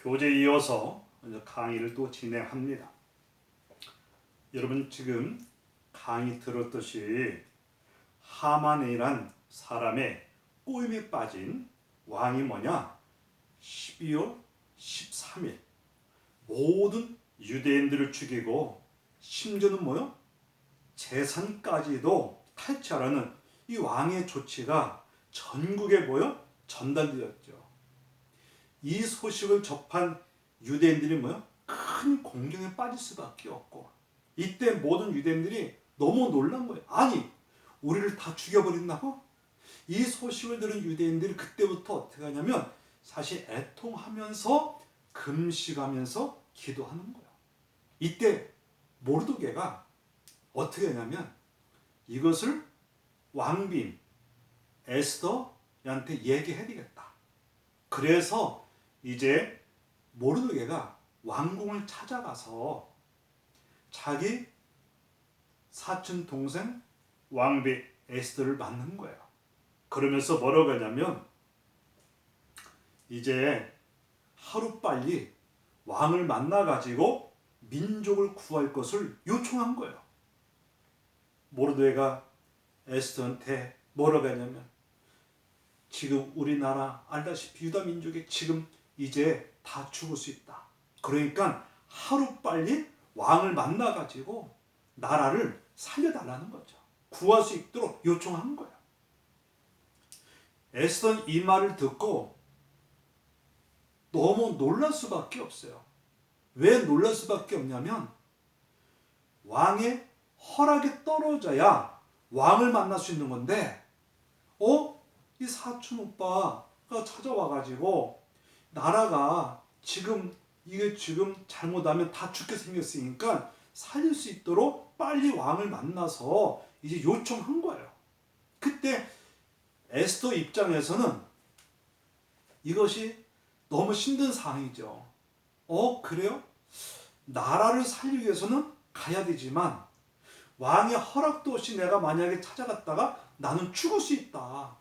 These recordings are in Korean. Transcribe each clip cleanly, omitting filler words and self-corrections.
교재에 이어서 강의를 또 진행합니다. 여러분 지금 강의 들었듯이 하만이란 사람의 꼬임에 빠진 왕이 뭐냐? 12월 13일 모든 유대인들을 죽이고 심지어는 뭐요? 재산까지도 탈취하라는 이 왕의 조치가 전국에 뭐요? 전달되었죠. 이 소식을 접한 유대인들이 뭐요? 큰 공경에 빠질 수밖에 없고, 이때 모든 유대인들이 너무 놀란 거예요. 아니, 우리를 다 죽여버린다고? 이 소식을 들은 유대인들이 그때부터 어떻게 하냐면 사실 애통하면서 금식하면서 기도하는 거예요. 이때 모르드게가 어떻게 하냐면 이것을 왕비인 에스더한테 얘기해야 되겠다. 그래서 이제 모르드게가 왕궁을 찾아가서 자기 사촌 동생 왕비 에스더를 만난 거예요. 그러면서 뭐라고 하냐면 이제 하루빨리 왕을 만나가지고 민족을 구할 것을 요청한 거예요. 모르드게가 에스더한테 뭐라고 하냐면 지금 우리나라 알다시피 유다 민족이 지금 이제 다 죽을 수 있다. 그러니까 하루빨리 왕을 만나가지고 나라를 살려달라는 거죠. 구할 수 있도록 요청한 거예요. 에스더는 이 말을 듣고 너무 놀랄 수밖에 없어요. 왜 놀랄 수밖에 없냐면 왕의 허락이 떨어져야 왕을 만날 수 있는 건데 이 사촌 오빠가 찾아와가지고 나라가 이게 지금 잘못하면 다 죽게 생겼으니까 살릴 수 있도록 빨리 왕을 만나서 이제 요청한 거예요. 그때 에스더 입장에서는 이것이 너무 힘든 상황이죠. 그래요? 나라를 살리기 위해서는 가야 되지만 왕의 허락도 없이 내가 만약에 찾아갔다가 나는 죽을 수 있다.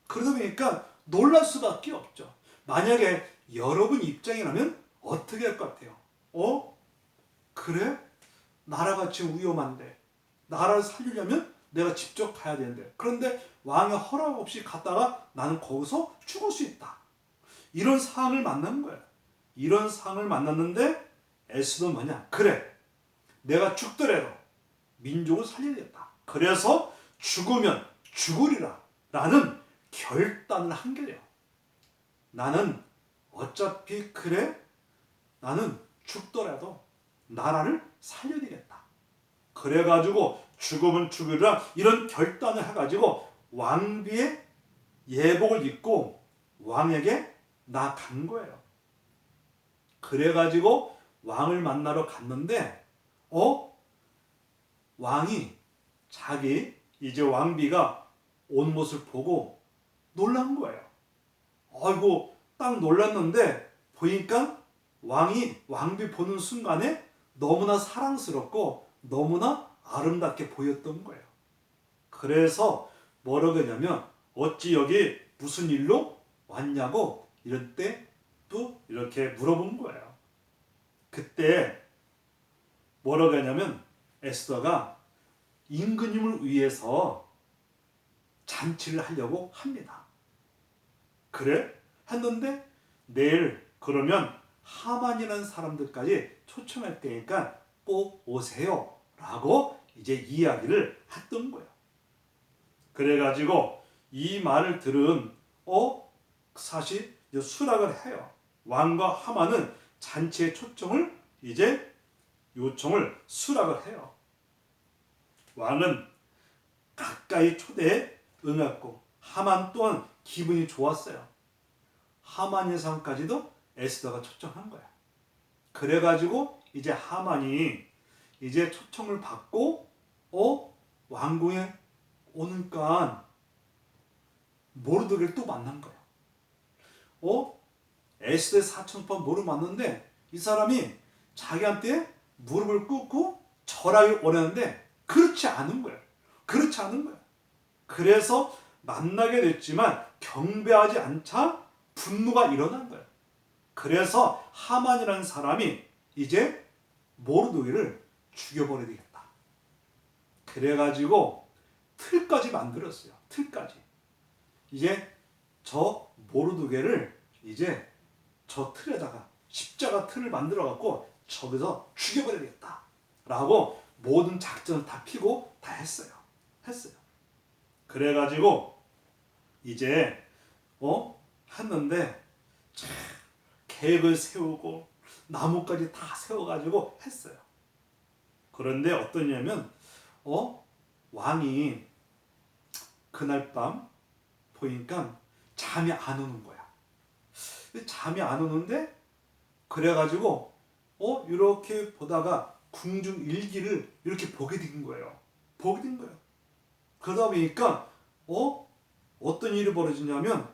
그러다 보니까 놀랄 수밖에 없죠. 만약에 여러분 입장이라면 어떻게 할 것 같아요? 그래? 나라가 지금 위험한데 나라를 살리려면 내가 직접 가야 되는데, 그런데 왕의 허락 없이 갔다가 나는 거기서 죽을 수 있다. 이런 상황을 만난 거예요. 이런 상황을 만났는데 에스더는 뭐냐? 그래, 내가 죽더라도 민족을 살려야겠다. 그래서 죽으면 죽으리라 라는 결단을 한 거예요. 나는 어차피 나는 죽더라도 나라를 살려야 되겠다. 그래가지고 죽으면 죽으리라 이런 결단을 해가지고 왕비의 예복을 입고 왕에게 나간 거예요. 그래가지고 왕을 만나러 갔는데 왕이 자기 이제 왕비가 온 모습을 보고 놀란 거예요. 아이고, 딱 놀랐는데 보니까 왕비 보는 순간에 너무나 사랑스럽고 너무나 아름답게 보였던 거예요. 그래서 뭐라고 했냐면 어찌 여기 무슨 일로 왔냐고 이럴 때 또 이렇게 물어본 거예요. 그때 뭐라고 했냐면 에스더가 임금님을 위해서 잔치를 하려고 합니다. 그래? 했는데 내일 그러면 하만이라는 사람들까지 초청할 테니까 꼭 오세요 라고 이제 이야기를 했던 거예요. 그래가지고 이 말을 들은 사실 수락을 해요. 왕과 하만은 잔치의 초청을 이제 요청을 수락을 해요. 왕은 가까이 초대에 응했고 하만 또한 기분이 좋았어요. 하만 예상까지도 에스더가 초청한 거야. 그래가지고 이제 하만이 이제 초청을 받고 왕궁에 오니까 모르드게를 또 만난 거야. 에스더의 사촌 오빠 모르 만났는데 이 사람이 자기한테 무릎을 꿇고 절하기 원하는데 그렇지 않은 거야. 그래서 만나게 됐지만 경배하지 않자 분노가 일어난 거야. 그래서 하만이라는 사람이 이제 모르드게를 죽여버려야 되겠다. 그래가지고 틀까지 만들었어요. 틀까지. 이제 저 모르드게를 이제 저 틀에다가 십자가 틀을 만들어갖고 저기서 죽여버려야겠다. 라고 모든 작전을 다 피고 다 했어요. 그래가지고 이제 했는데 참 계획을 세우고 나무까지 다 세워가지고 했어요. 그런데 어떠냐면 왕이 그날 밤 보니까 잠이 안 오는 거야. 잠이 안 오는데 그래가지고 이렇게 보다가 궁중 일기를 이렇게 보게 된 거예요. 그러다 보니까 어떤 일이 벌어지냐면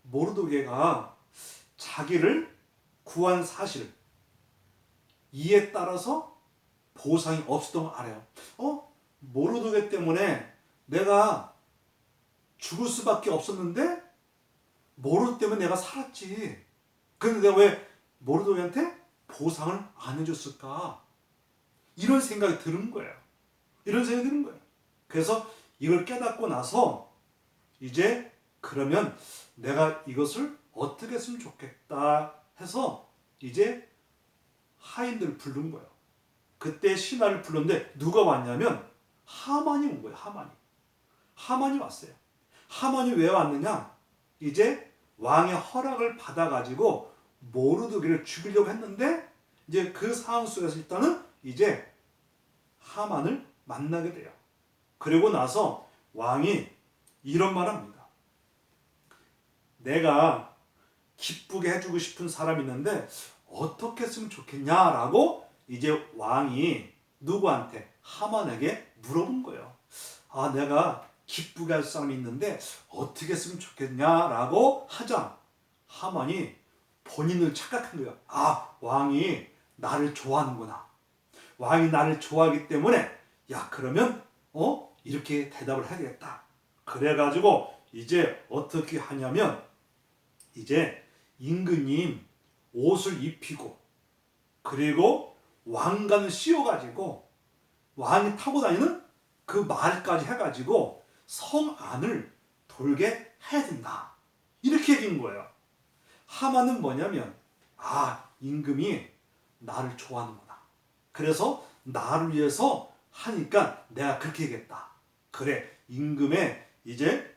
모르드게가 자기를 구한 사실 이에 따라서 보상이 없었던 걸 알아요. 모르드게 때문에 내가 죽을 수밖에 없었는데 모르드 때문에 내가 살았지. 그런데 내가 왜 모르드게한테 보상을 안 해줬을까? 이런 생각이 드는 거예요. 그래서 이걸 깨닫고 나서 이제 그러면 내가 이것을 어떻게 했으면 좋겠다 해서 이제 하인들을 부른 거예요. 그때 신하를 불렀는데 누가 왔냐면 하만이 온 거예요. 하만이 왔어요. 하만이 왜 왔느냐? 이제 왕의 허락을 받아가지고 모르드게를 죽이려고 했는데 이제 그 상황 속에서 일단은 이제 하만을 만나게 돼요. 그리고 나서 왕이 이런 말 합니다. 내가 기쁘게 해주고 싶은 사람이 있는데 어떻게 했으면 좋겠냐라고 이제 왕이 누구한테? 하만에게 물어본 거예요. 내가 기쁘게 할 사람이 있는데 어떻게 했으면 좋겠냐라고 하자 하만이 본인을 착각한 거예요. 왕이 나를 좋아하는구나. 왕이 나를 좋아하기 때문에 그러면 이렇게 대답을 해야겠다. 그래가지고 이제 어떻게 하냐면 이제 임금님 옷을 입히고 그리고 왕관을 씌워가지고 왕이 타고 다니는 그 말까지 해가지고 성 안을 돌게 해야 된다. 이렇게 얘기한 거예요. 하만은 뭐냐면 임금이 나를 좋아하는구나. 그래서 나를 위해서 하니까 내가 그렇게 얘기했다. 그래, 임금의 이제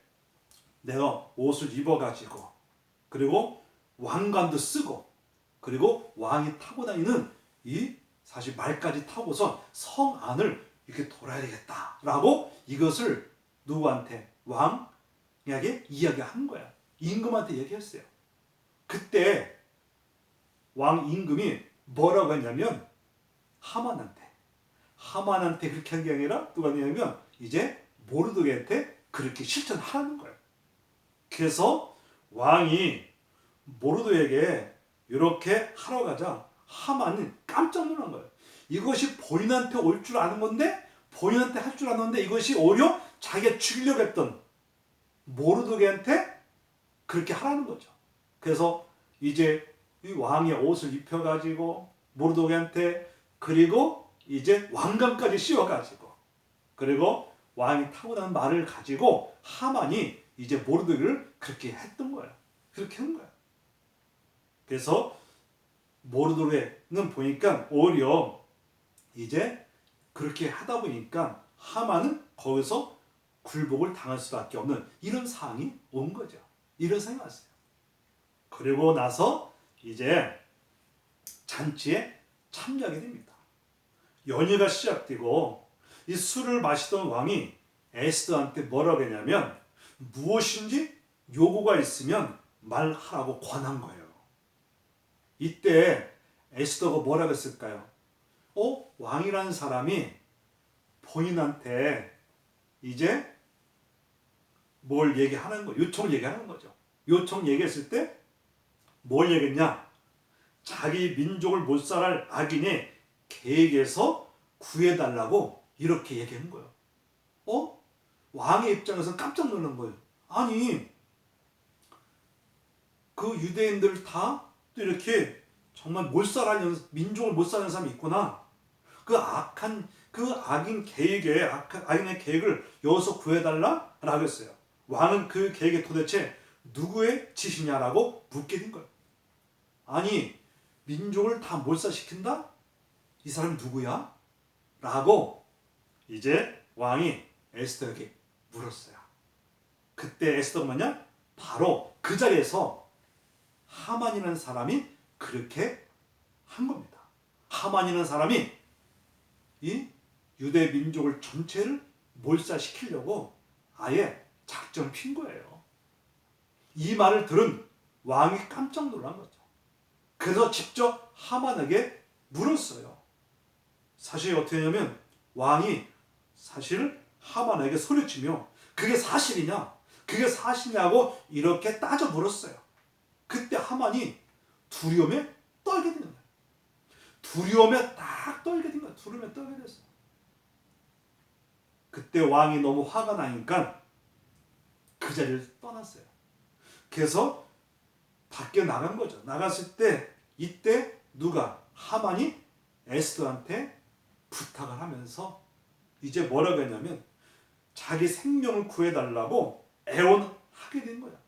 내가 옷을 입어가지고 그리고 왕관도 쓰고 그리고 왕이 타고 다니는 이 사실 말까지 타고서 성 안을 이렇게 돌아야 되겠다라고 이것을 누구한테? 왕에게 이야기한 거야. 임금한테 얘기했어요. 그때 왕 임금이 뭐라고 했냐면 하만한테 그렇게 한 게 아니라 누가 했냐면 이제 모르드게한테 그렇게 실천하는 거예요. 그래서 왕이 모르드게에게 이렇게 하러 가자 하만은 깜짝 놀란 거예요. 이것이 본인한테 올 줄 아는 건데 본인한테 할 줄 아는데 이것이 오히려 자기가 죽이려고 했던 모르드게한테 그렇게 하라는 거죠. 그래서 이제 이 왕의 옷을 입혀가지고 모르드게한테 그리고 이제 왕관까지 씌워가지고 그리고 왕이 타고난 말을 가지고 하만이 이제 모르드게를 그렇게 했던 거예요. 그렇게 한 거예요. 그래서 모르드게는 보니까 오히려 이제 그렇게 하다 보니까 하만은 거기서 굴복을 당할 수밖에 없는 이런 상황이 온 거죠. 이런 상황이 왔어요. 그리고 나서 이제 잔치에 참여하게 됩니다. 연회가 시작되고 이 술을 마시던 왕이 에스더한테 뭐라고 했냐면 무엇인지 요구가 있으면 말하라고 권한 거예요. 이때 에스더가 뭐라고 했을까요? 왕이라는 사람이 본인한테 이제 뭘 얘기하는 거, 요청을 얘기하는 거죠. 요청 얘기했을 때 뭘 얘기했냐? 자기 민족을 못 살할 악인의 계획에서 구해달라고 이렇게 얘기한 거예요. 왕의 입장에서 깜짝 놀란 거예요. 아니, 그 유대인들 다 또 이렇게 정말 몰살하는 민족을 몰살하는 사람이 있구나. 그 악인 계획에 악인의 계획을 여기서 구해달라라고 했어요. 왕은 그 계획이 도대체 누구의 짓이냐라고 묻게 된 거예요. 아니 민족을 다 몰살시킨다? 이 사람 누구야? 라고 이제 왕이 에스더에게 물었어요. 그때 에스더가 뭐냐? 바로 그 자리에서 하만이라는 사람이 그렇게 한 겁니다. 하만이라는 사람이 이 유대 민족을 전체를 몰살시키려고 아예 작전 핀 거예요. 이 말을 들은 왕이 깜짝 놀란 거죠. 그래서 직접 하만에게 물었어요. 사실 어떻게 하냐면 왕이 사실 하만에게 소리치며 그게 사실이냐? 그게 사실이냐고 이렇게 따져 물었어요. 그때 하만이 두려움에 떨게 되는 거예요. 두려움에 딱 떨게 된 거예요. 두려움에 떨게 됐어요. 그때 왕이 너무 화가 나니까 그 자리를 떠났어요. 그래서 밖에 나간 거죠. 나갔을 때 이때 누가? 하만이 에스더한테 부탁을 하면서 이제 뭐라고 했냐면 자기 생명을 구해달라고 애원하게 된 거야.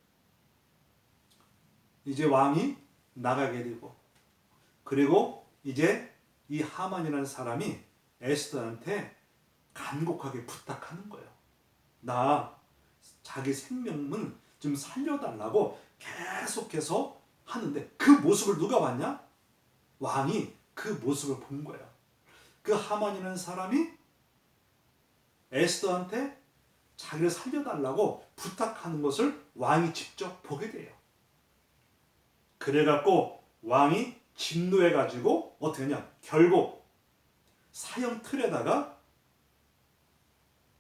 이제 왕이 나가게 되고 그리고 이제 이 하만이라는 사람이 에스더한테 간곡하게 부탁하는 거예요. 나 자기 생명은 좀 살려달라고 계속해서 하는데 그 모습을 누가 봤냐? 왕이 그 모습을 본 거예요. 그 하만이라는 사람이 에스더한테 자기를 살려달라고 부탁하는 것을 왕이 직접 보게 돼요. 그래갖고 왕이 진노해가지고 어떻게 하냐? 결국 사형 틀에다가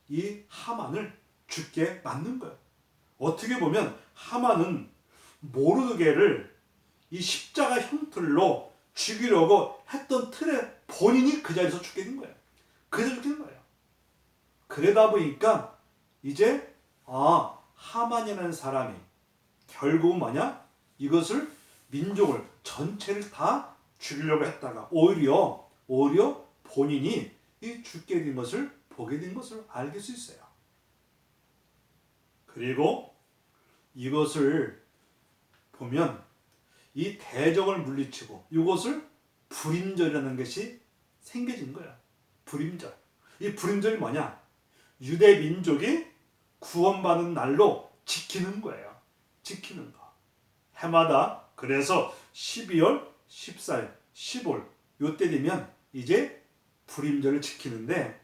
이 하만을 죽게 만든 거예요. 어떻게 보면 하만은 모르드게를 이 십자가 형틀로 죽이려고 했던 틀에 본인이 그 자리에서 죽게 된 거예요. 그래서 죽게 된 거예요. 그러다 보니까 이제 하만이라는 사람이 결국은 뭐냐? 이것을 민족을 전체를 다 죽이려고 했다가 오히려 본인이 이 죽게 된 것을 보게 된 것을 알게 수 있어요. 그리고 이것을 보면 이 대적을 물리치고 이것을 불임절이라는 것이 생겨진 거야. 불임절. 이 불임절이 뭐냐? 유대 민족이 구원받는 날로 지키는 거예요. 지키는 거. 해마다 그래서 12월, 14일, 15일 요때 되면 이제 불임절을 지키는데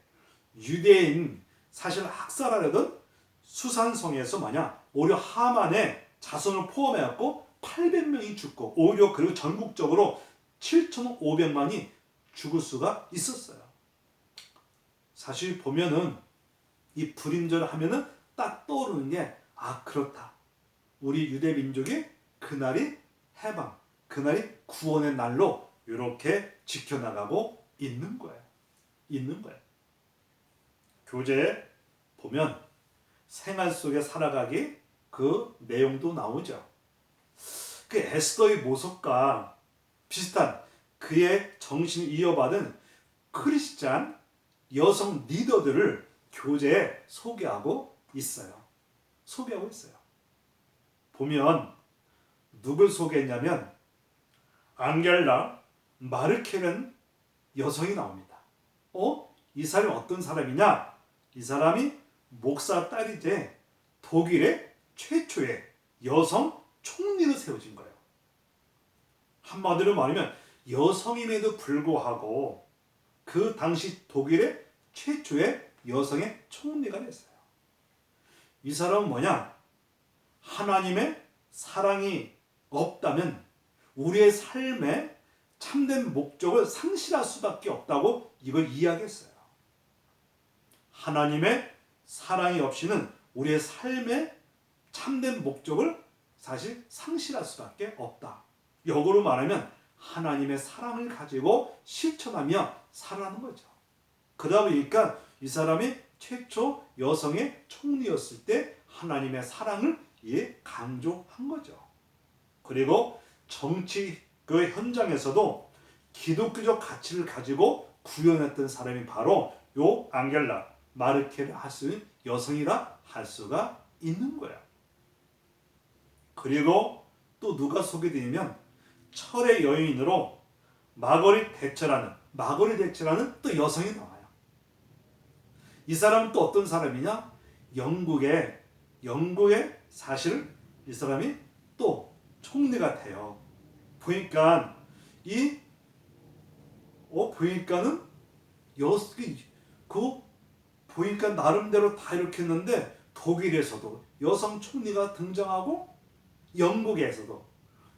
유대인 사실 학살하려던 수산성에서 뭐냐? 오히려 하만의 자손을 포함해갖고 800명이 죽고 오히려 그리고 전국적으로 7,500만이 죽을 수가 있었어요. 사실 보면은 이 불임절 하면은 딱 떠오르는 게 그렇다. 우리 유대 민족이 그날이 해방, 그날이 구원의 날로 이렇게 지켜나가고 있는 거예요. 있는 거예요. 교재에 보면 생활 속에 살아가기 그 내용도 나오죠. 그 에스더의 모습과 비슷한 그의 정신을 이어받은 크리스찬 여성 리더들을 교재에 소개하고 있어요. 소개하고 있어요. 보면 누굴 소개했냐면 앙겔라 마르켈은 여성이 나옵니다. 이 사람이 어떤 사람이냐? 이 사람이 목사 딸이제 독일의 최초의 여성 총리로 세워진 거예요. 한마디로 말하면 여성임에도 불구하고 그 당시 독일의 최초의 여성의 총리가 됐어요. 이 사람은 뭐냐? 하나님의 사랑이 없다면 우리의 삶에 참된 목적을 상실할 수밖에 없다고 이걸 이야기했어요. 하나님의 사랑이 없이는 우리의 삶의 참된 목적을 사실 상실할 수밖에 없다. 역으로 말하면 하나님의 사랑을 가지고 실천하며 살아가는 거죠. 그러다 보니까 이 사람이 최초 여성의 총리였을 때 하나님의 사랑을 강조한 거죠. 그리고 정치 그 현장에서도 기독교적 가치를 가지고 구현했던 사람이 바로 요 앙겔라 마르켈을 할 수 있는 여성이라 할 수가 있는 거야. 그리고 또 누가 소개되냐면 철의 여인으로 마거릿 대처라는 또 여성이 나와요. 이 사람은 또 어떤 사람이냐? 영국의 사실 이 사람이 또 총리가 돼요. 보니까 보니까는 보니까 나름대로 다 이렇게 했는데 독일에서도 여성 총리가 등장하고 영국에서도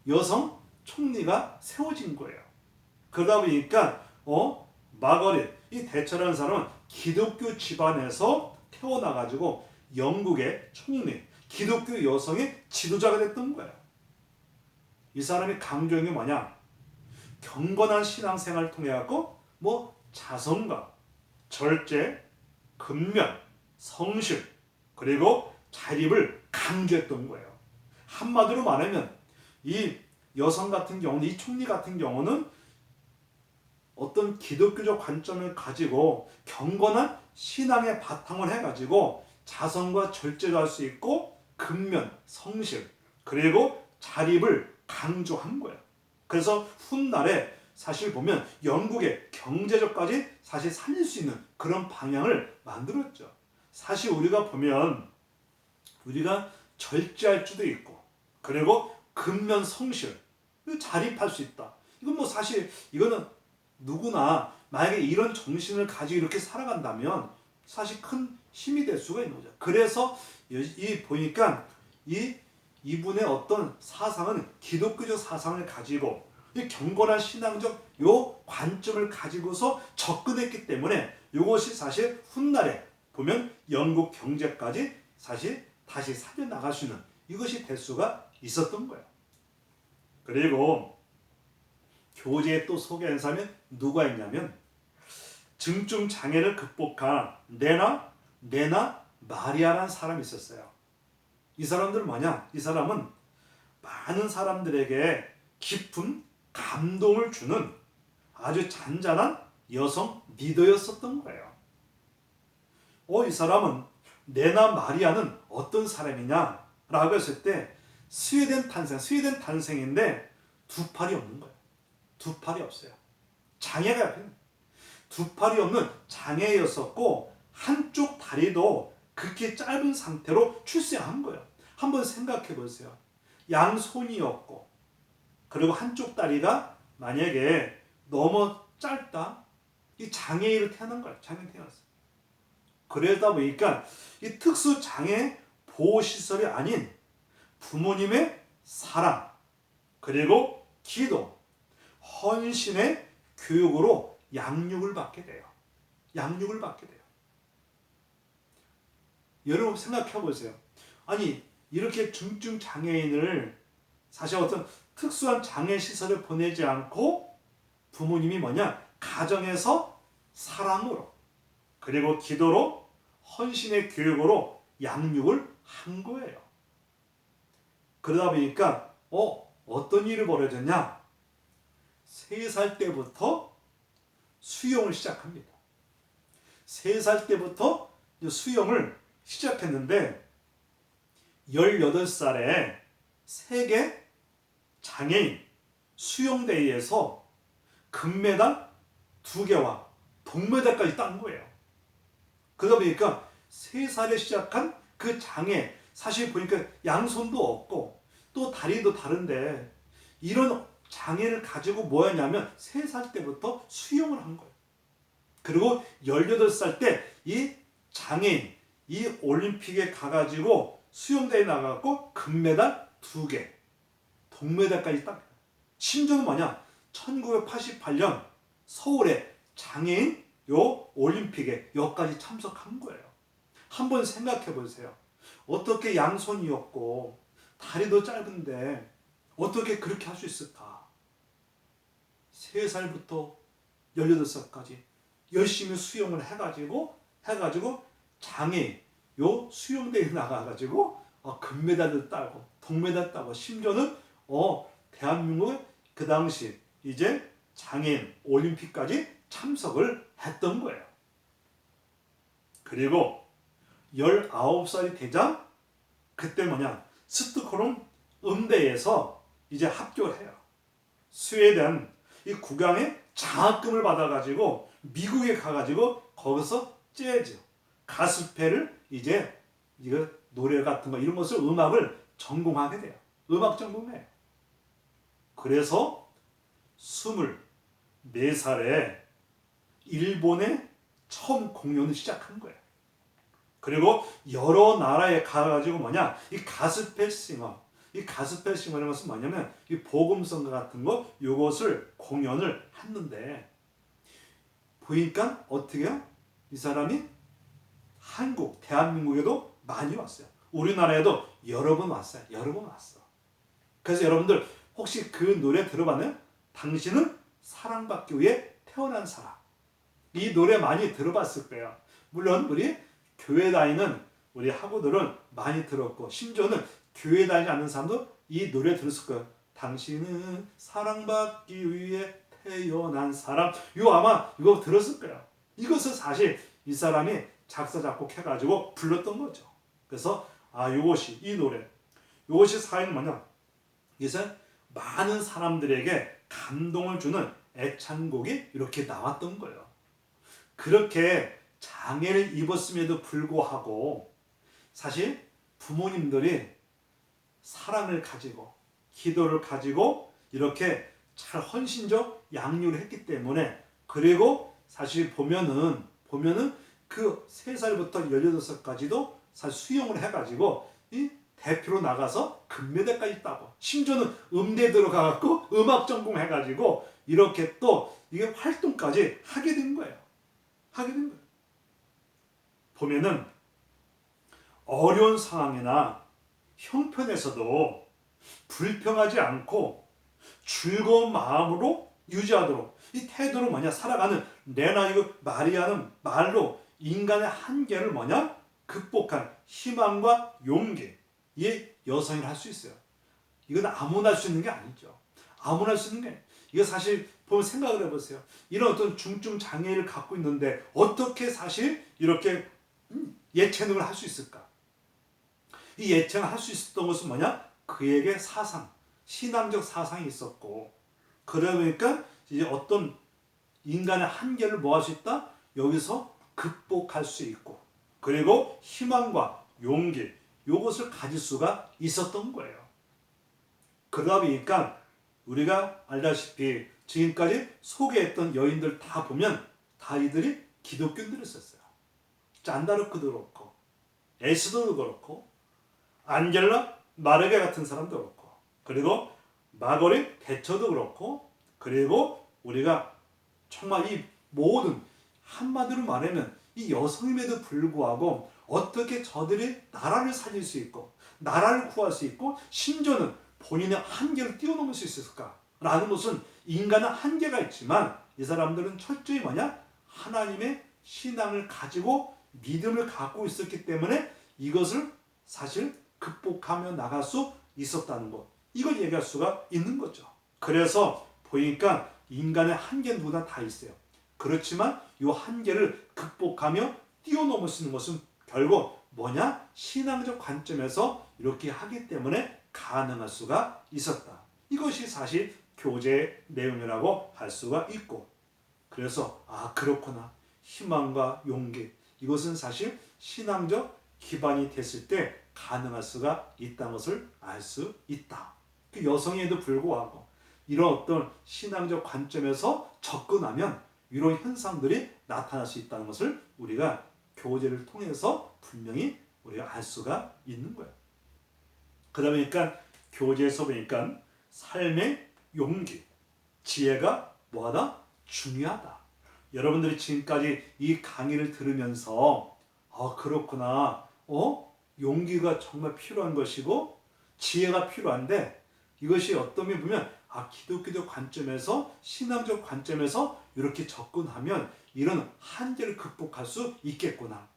여성 총리가 세워진 거예요. 그러다 보니까 마거릿 이 대처라는 사람은 기독교 집안에서 태어나가지고 영국의 총리, 기독교 여성의 지도자가 됐던 거예요. 이 사람이 강조한 게 뭐냐? 경건한 신앙생활을 통해 갖고 자성과 절제, 근면, 성실 그리고 자립을 강조했던 거예요. 한마디로 말하면 이 여성 같은 경우는 이 총리 같은 경우는 어떤 기독교적 관점을 가지고 경건한 신앙의 바탕을 해가지고 자성과 절제도 할 수 있고 근면, 성실 그리고 자립을 강조한 거예요. 그래서 훗날에 사실 보면 영국의 경제적까지 사실 살릴 수 있는 그런 방향을 만들었죠. 사실 우리가 보면 우리가 절제할 수도 있고 그리고 근면 성실 자립할 수 있다. 이건 사실 이거는 누구나 만약에 이런 정신을 가지고 이렇게 살아간다면 사실 큰 힘이 될 수가 있는 거죠. 그래서 보니까 이분의 어떤 사상은 기독교적 사상을 가지고 이 경건한 신앙적 요 관점을 가지고서 접근했기 때문에 이것이 사실 훗날에 보면 영국 경제까지 사실 다시 살려나갈 수 있는 이것이 될 수가 있었던 거예요. 그리고 교재에 또 소개한 사람이 누가 있냐면 중증 장애를 극복한 네나 마리아라는 사람이 있었어요. 이 사람들은 뭐냐? 이 사람은 많은 사람들에게 깊은 감동을 주는 아주 잔잔한 여성 리더였었던 거예요. 이 사람은 네나 마리아는 어떤 사람이냐? 라고 했을 때 스웨덴 탄생인데 두 팔이 없는 거예요. 두 팔이 없어요. 장애가 두 팔이 없는 장애였었고 한쪽 다리도 그렇게 짧은 상태로 출생한 거예요. 한번 생각해 보세요. 양손이었고 그리고 한쪽 다리가 만약에 너무 짧다? 이 장애인으로 태어난 거예요. 장애인 태어났어요. 그러다 보니까 이 특수 장애 보호시설이 아닌 부모님의 사랑 그리고 기도, 헌신의 교육으로 양육을 받게 돼요. 여러분 생각해 보세요. 아니 이렇게 중증 장애인을 사실 어떤 특수한 장애 시설에 보내지 않고 부모님이 가정에서 사랑으로 그리고 기도로 헌신의 교육으로 양육을 한 거예요. 그러다 보니까 어떤 일이 벌어졌냐? 3살 때부터 수영을 시작합니다. 3살 때부터 수영을 시작했는데 18살에 세계 장애인 수영대회에서 금메달 2개와 동메달까지 딴 거예요. 그러다 보니까 3살에 시작한 그 장애, 사실 보니까 양손도 없고 또 다리도 다른데 이런 장애를 가지고 뭐 했냐면 3살 때부터 수영을 한 거예요. 그리고 18살 때 이 장애인, 이 올림픽에 가가지고 수영대회에 나가고 금메달 2개, 동메달까지 딱. 심지어는 1988년 서울의 장애인 올림픽에 여기까지 참석한 거예요. 한번 생각해 보세요. 어떻게 양손이었고 다리도 짧은데 어떻게 그렇게 할 수 있을까? 3살부터 18살까지 열심히 수영을 해가지고 장애인 수영대회에 나가가지고 금메달도 따고 동메달 따고 심지어는 대한민국은 그 당시 이제 장애인 올림픽까지 참석을 했던 거예요. 그리고 19살이 되자 그때 스톡홀름 음대에서 이제 합격을 해요. 스웨덴 이 국왕의 장학금을 받아가지고 미국에 가가지고 거기서 재즈, 가스펠을 이제 이거 노래 같은 거 이런 것을 음악을 전공하게 돼요. 음악 전공해요. 그래서 24살에 일본에 처음 공연을 시작한 거예요. 그리고 여러 나라에 가가지고 이 가스펠 싱어, 이 가스펠 싱어라는 것은 뭐냐면 이 복음성가 같은 거 요것을 공연을 했는데 보니까 어떻게 해요? 이 사람이 한국, 대한민국에도 많이 왔어요. 우리나라에도 여러 번 왔어요. 여러 번 왔어. 그래서 여러분들 혹시 그 노래 들어봤나요? 당신은 사랑받기 위해 태어난 사람. 이 노래 많이 들어봤을 거예요. 물론 우리 교회 다니는 우리 학우들은 많이 들었고 심지어는 교회 다니지 않는 사람도 이 노래 들었을 거예요. 당신은 사랑받기 위해 태어난 사람. 이거 아마 이거 들었을 거예요. 이것을 사실 이 사람이 작사 작곡해가지고 불렀던 거죠. 그래서 이것이 이 노래, 이것이 사인 이것은 많은 사람들에게 감동을 주는 애창곡이 이렇게 나왔던 거예요. 그렇게 장애를 입었음에도 불구하고 사실 부모님들이 사랑을 가지고 기도를 가지고 이렇게 잘 헌신적 양육을 했기 때문에 그리고 사실 보면은 그 3살부터 18살까지도 사실 수영을 해가지고 이 대표로 나가서 금메달까지 따고 심지어는 음대 들어가갖고 음악 전공해가지고 이렇게 또 이게 활동까지 하게 된 거예요. 보면은 어려운 상황이나 형편에서도 불평하지 않고 즐거운 마음으로 유지하도록 이 태도로 살아가는 레나 이거 마리아는 말로 인간의 한계를 극복한 희망과 용기 이 여성이라 할 수 있어요. 이건 아무나 할 수 있는 게 아니죠. 아무나 할 수 있는 게 이거 사실 보면 생각을 해보세요. 이런 어떤 중증 장애를 갖고 있는데 어떻게 사실 이렇게 예체능을 할 수 있을까? 이 예체능을 할 수 있었던 것은 그에게 사상, 신앙적 사상이 있었고 그러다 보니까 이제 어떤 인간의 한계를 뭐 할 수 있다? 여기서 극복할 수 있고 그리고 희망과 용기 요것을 가질 수가 있었던 거예요. 그러다 보니까 우리가 알다시피 지금까지 소개했던 여인들 다 보면 다 이들이 기독교인들이었어요. 잔다르크도 그렇고 에스더도 그렇고 안젤라 마르게 같은 사람도 그렇고 그리고 마거릿 대처도 그렇고 그리고 우리가 정말 이 모든 한마디로 말하면 이 여성임에도 불구하고 어떻게 저들이 나라를 살릴 수 있고 나라를 구할 수 있고 심지어는 본인의 한계를 뛰어넘을 수 있을까? 라는 것은 인간은 한계가 있지만 이 사람들은 철저히 하나님의 신앙을 가지고 믿음을 갖고 있었기 때문에 이것을 사실 극복하며 나갈 수 있었다는 것. 이걸 얘기할 수가 있는 거죠. 그래서 보니까 인간의 한계는 누구나 다 있어요. 그렇지만 이 한계를 극복하며 뛰어넘을 수 있는 것은 결국 신앙적 관점에서 이렇게 하기 때문에 가능할 수가 있었다. 이것이 사실 교제의 내용이라고 할 수가 있고 그래서 그렇구나. 희망과 용기 이것은 사실 신앙적 기반이 됐을 때 가능할 수가 있다는 것을 알 수 있다. 그 여성에도 불구하고 이런 어떤 신앙적 관점에서 접근하면 이런 현상들이 나타날 수 있다는 것을 우리가 교제를 통해서 분명히 우리가 알 수가 있는 거예요. 그러다 보니까 교제에서 보니까 삶의 용기, 지혜가 뭐하다? 중요하다. 여러분들이 지금까지 이 강의를 들으면서 그렇구나. 용기가 정말 필요한 것이고 지혜가 필요한데 이것이 어떤 면에 보면 기독교적 관점에서 신앙적 관점에서 이렇게 접근하면 이런 한계를 극복할 수 있겠구나.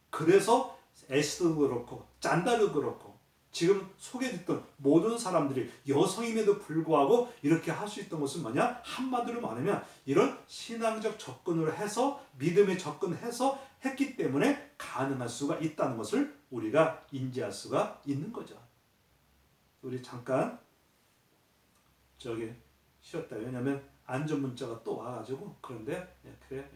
그래서 에스더도 그렇고 짠다도 그렇고 지금 소개됐던 모든 사람들이 여성임에도 불구하고 이렇게 할 수 있던 것은 뭐냐? 한마디로 말하면 이런 신앙적 접근을 해서 믿음에 접근해서 했기 때문에 가능할 수가 있다는 것을 우리가 인지할 수가 있는 거죠. 우리 잠깐 저기 쉬었다. 왜냐면 안전 문자가 또 와가지고 그런데 그래.